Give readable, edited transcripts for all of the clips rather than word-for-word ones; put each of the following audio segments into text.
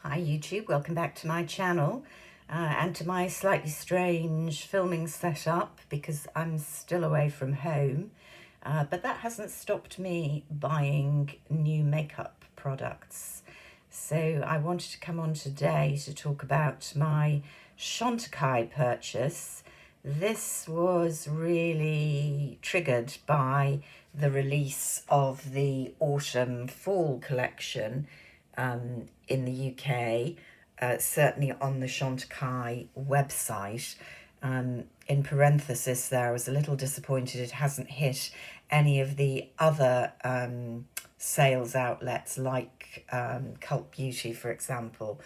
Hi YouTube, welcome back to my channel and to my slightly strange filming setup because I'm still away from home, but that hasn't stopped me buying new makeup products. So I wanted to come on today to talk about my Chantecaille purchase. This was really triggered by the release of the autumn fall collection in the UK, certainly on the Chantecaille website. In parenthesis there, I was a little disappointed it hasn't hit any of the other sales outlets like Cult Beauty, for example,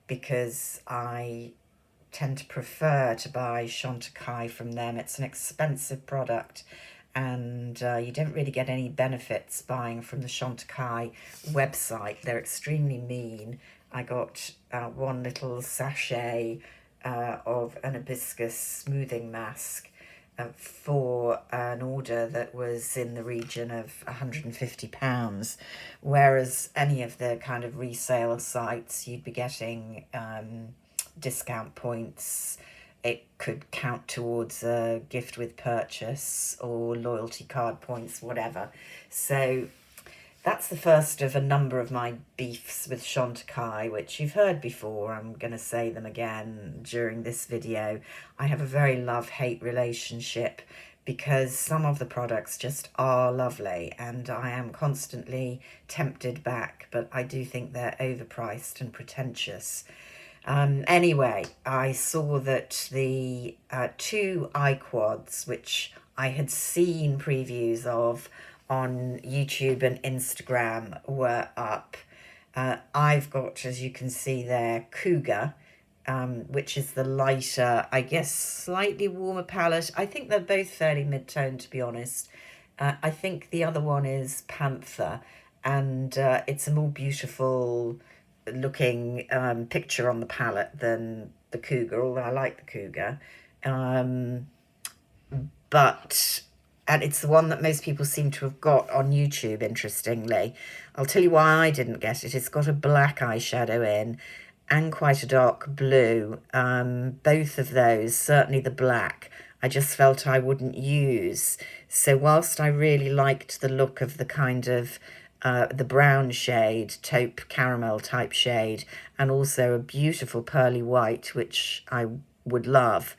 because I tend to prefer to buy Chantecaille from them. It's an expensive product and you don't really get any benefits buying from the Chantecaille website. They're extremely mean. I got one little sachet of an hibiscus smoothing mask for an order that was in the region of £150, whereas any of the kind of resale sites you'd be getting discount points. It could count towards a gift with purchase or loyalty card points, whatever. So that's the first of a number of my beefs with Chantecaille, which you've heard before. I'm going to say them again during this video. I have a very love-hate relationship because some of the products just are lovely and I am constantly tempted back, but I do think they're overpriced and pretentious. Anyway, I saw that the two eye quads, which I had seen previews of on YouTube and Instagram, were up. I've got, as you can see there, Cougar, which is the lighter, I guess, slightly warmer palette. I think they're both fairly mid-tone, to be honest. I think the other one is Panther, and it's a more beautiful looking picture on the palette than the Cougar, although I like the Cougar. And it's the one that most people seem to have got on YouTube, interestingly. I'll tell you why I didn't get it. It's got a black eyeshadow in and quite a dark blue. Both of those, certainly the black, I just felt I wouldn't use. So whilst I really liked the look of the kind of the brown shade, taupe caramel type shade, and also a beautiful pearly white, which I would love,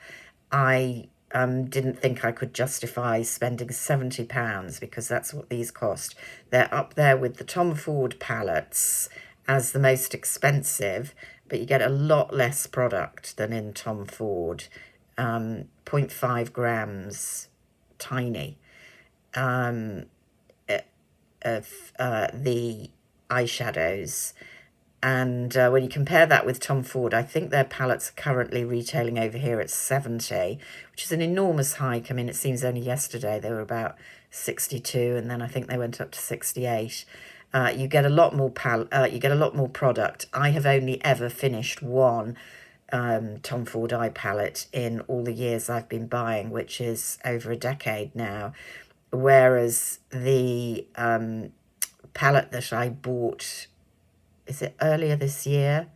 I didn't think I could justify spending £70 because that's what these cost. They're up there with the Tom Ford palettes as the most expensive, but you get a lot less product than in Tom Ford. 0.5 grams, tiny. Of the eyeshadows, and when you compare that with Tom Ford, I think their palettes are currently retailing over here at 70, which is an enormous hike. I mean, it seems only yesterday they were about 62, and then I think they went up to 68. You get a lot more product. I have only ever finished one Tom Ford eye palette in all the years I've been buying, which is over a decade now. Whereas the palette that I bought, is it earlier this year?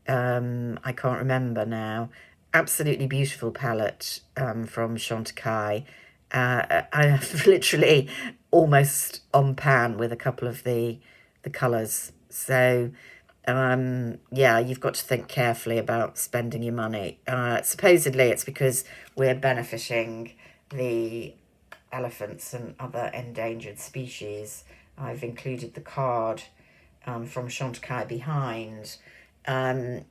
I can't remember now. Absolutely beautiful palette from Chantecaille. I'm literally almost on pan with a couple of the colours. So, yeah, you've got to think carefully about spending your money. Supposedly it's because we're benefiting the elephants and other endangered species. I've included the card from Chantecaille behind. Here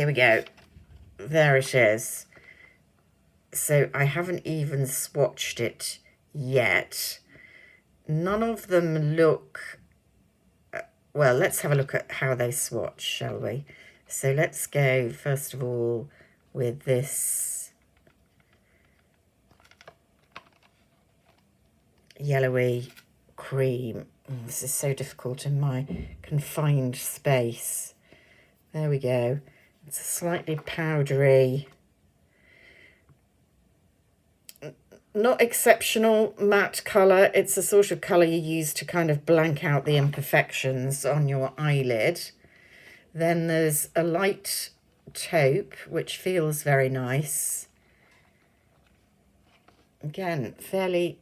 we go. There it is. So I haven't even swatched it yet. None of them look... well, let's have a look at how they swatch, shall we? So let's go, first of all, with this yellowy cream. This is so difficult in my confined space. There we go. It's a slightly powdery not exceptional matte colour. It's the sort of colour you use to kind of blank out the imperfections on your eyelid. Then there's a light taupe, which feels very nice. Again, fairly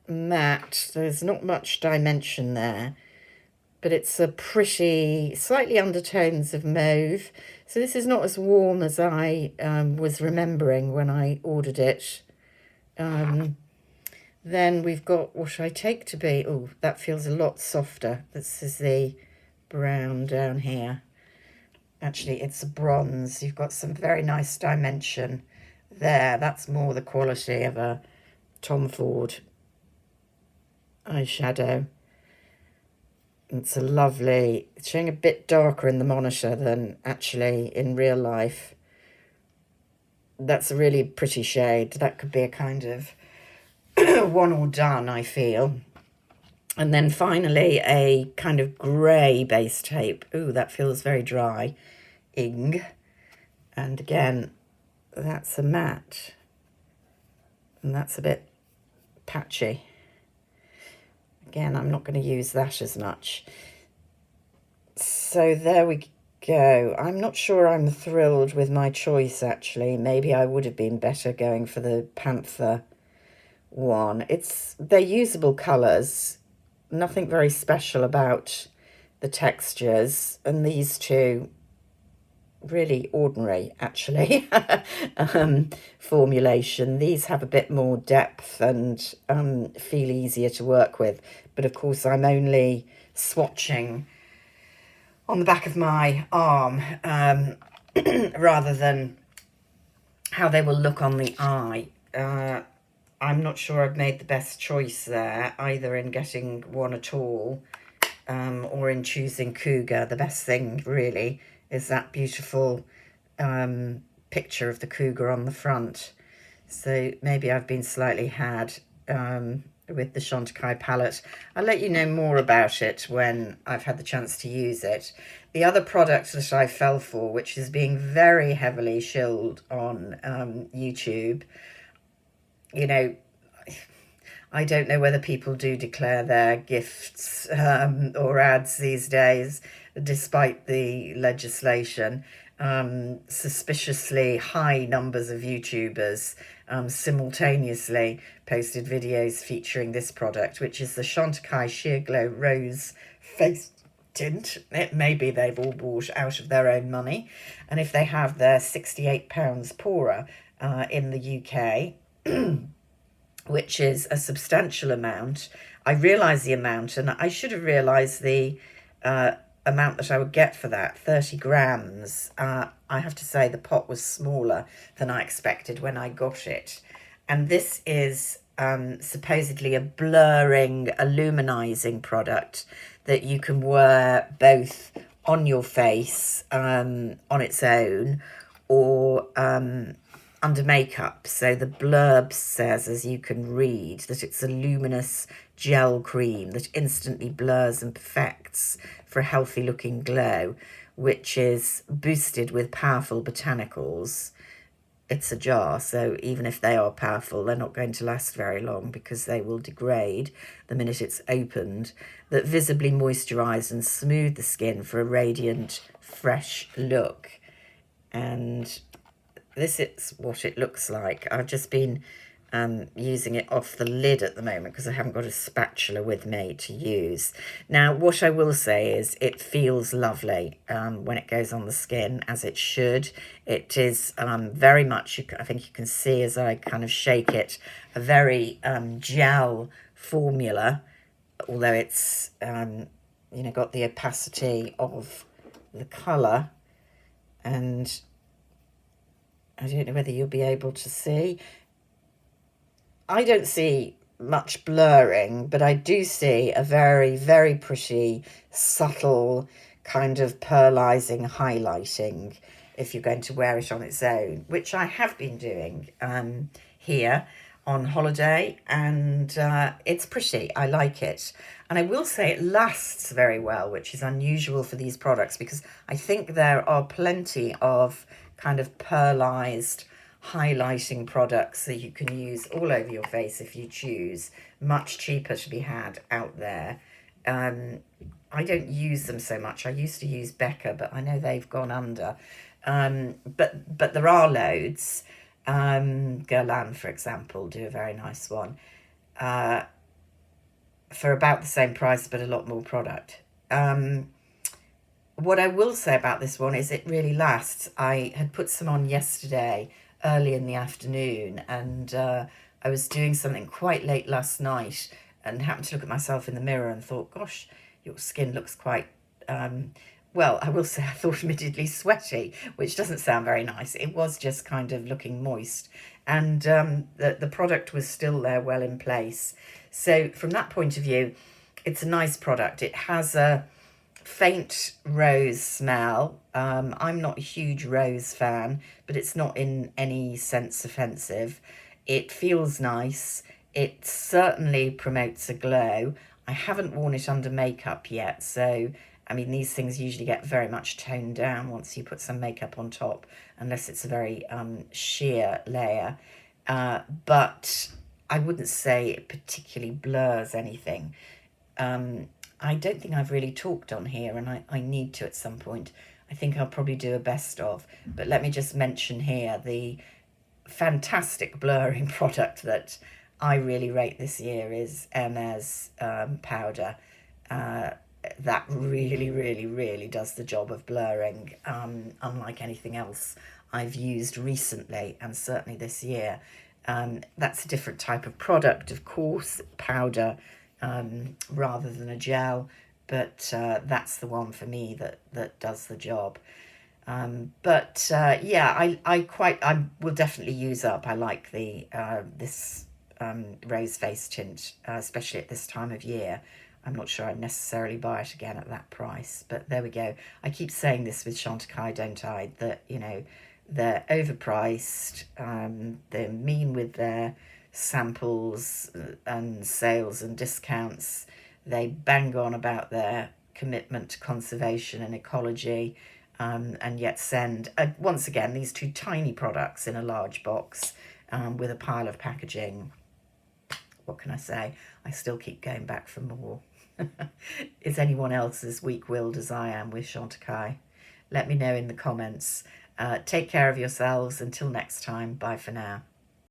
matte. There's not much dimension there, but it's a pretty, slightly undertones of mauve. So this is not as warm as I was remembering when I ordered it. Then we've got what I take to be, oh, that feels a lot softer. This is the brown down here. Actually, it's a bronze. You've got some very nice dimension there. That's more the quality of a Tom Ford eyeshadow. It's a lovely, it's showing a bit darker in the monitor than actually in real life. That's a really pretty shade. That could be a kind of one or done, I feel. And then finally a kind of grey base tape. Ooh, that feels very dry. Ing. And again, that's a matte. And that's a bit patchy. Again, I'm not going to use that as much. So there we go. I'm not sure I'm thrilled with my choice, actually. Maybe I would have been better going for the Panther one. They're usable colours. Nothing very special about the textures. And these two, really ordinary, actually, formulation. These have a bit more depth and feel easier to work with. But of course, I'm only swatching on the back of my arm rather than how they will look on the eye. I'm not sure I've made the best choice there, either in getting one at all or in choosing Cougar. The best thing, really, is that beautiful picture of the cougar on the front. So maybe I've been slightly had with the Chantecaille palette. I'll let you know more about it when I've had the chance to use it. The other product that I fell for, which is being very heavily shilled on YouTube, you know, I don't know whether people do declare their gifts or ads these days, despite the legislation. Suspiciously high numbers of YouTubers simultaneously posted videos featuring this product, which is the Shantakai Sheer Glow Rose Face Tint. It may be they've all bought out of their own money, and if they have, they're £68 poorer in the UK. Which is a substantial amount. I realise the amount, and I should have realised the amount that I would get for that, 30 grams. I have to say the pot was smaller than I expected when I got it. And this is supposedly a blurring, illuminizing product that you can wear both on your face on its own or under makeup. So the blurb says, as you can read, that it's a luminous gel cream that instantly blurs and perfects for a healthy looking glow, which is boosted with powerful botanicals. It's a jar, so even if they are powerful, they're not going to last very long because they will degrade the minute it's opened, that visibly moisturise and smooth the skin for a radiant, fresh look. And this is what it looks like. I've just been using it off the lid at the moment because I haven't got a spatula with me to use. Now, what I will say is it feels lovely when it goes on the skin, as it should. It is very much, I think you can see as I kind of shake it, a very gel formula, although it's, you know, got the opacity of the colour. And I don't know whether you'll be able to see. I don't see much blurring, but I do see a very, very pretty, subtle kind of pearlizing highlighting if you're going to wear it on its own, which I have been doing here on holiday, and it's pretty. I like it. And I will say it lasts very well, which is unusual for these products because I think there are plenty of kind of pearlized highlighting products that you can use all over your face if you choose. Much cheaper to be had out there. I don't use them so much. I used to use Becca, but I know they've gone under. But there are loads. Guerlain, for example, do a very nice one for about the same price, but a lot more product. What I will say about this one is it really lasts. I had put some on yesterday, early in the afternoon, and I was doing something quite late last night and happened to look at myself in the mirror and thought, gosh, your skin looks quite, well, I will say I thought admittedly sweaty, which doesn't sound very nice. It was just kind of looking moist. And the product was still there well in place. So from that point of view, it's a nice product. It has a faint rose smell. I'm not a huge rose fan, but it's not in any sense offensive. It feels nice. It certainly promotes a glow. I haven't worn it under makeup yet, so I mean, these things usually get very much toned down once you put some makeup on top, unless it's a very sheer layer. But I wouldn't say it particularly blurs anything. I don't think I've really talked on here, and I need to at some point. I think I'll probably do a best of. But let me just mention here the fantastic blurring product that I really rate this year is Hermes powder. That really, really, really does the job of blurring, unlike anything else I've used recently and certainly this year. That's a different type of product, of course, powder rather than a gel, but that's the one for me that does the job. Yeah, I will definitely use up. I like the this rose face tint, especially at this time of year. I'm not sure I'd necessarily buy it again at that price, but there we go. I keep saying this with Chantecaille, don't I? That, you know, they're overpriced, they're mean with their samples and sales and discounts. They bang on about their commitment to conservation and ecology, and yet send, once again, these two tiny products in a large box with a pile of packaging. What can I say? I still keep going back for more. Is anyone else as weak-willed as I am with Chantecaille? Let me know in the comments. Take care of yourselves. Until next time, bye for now.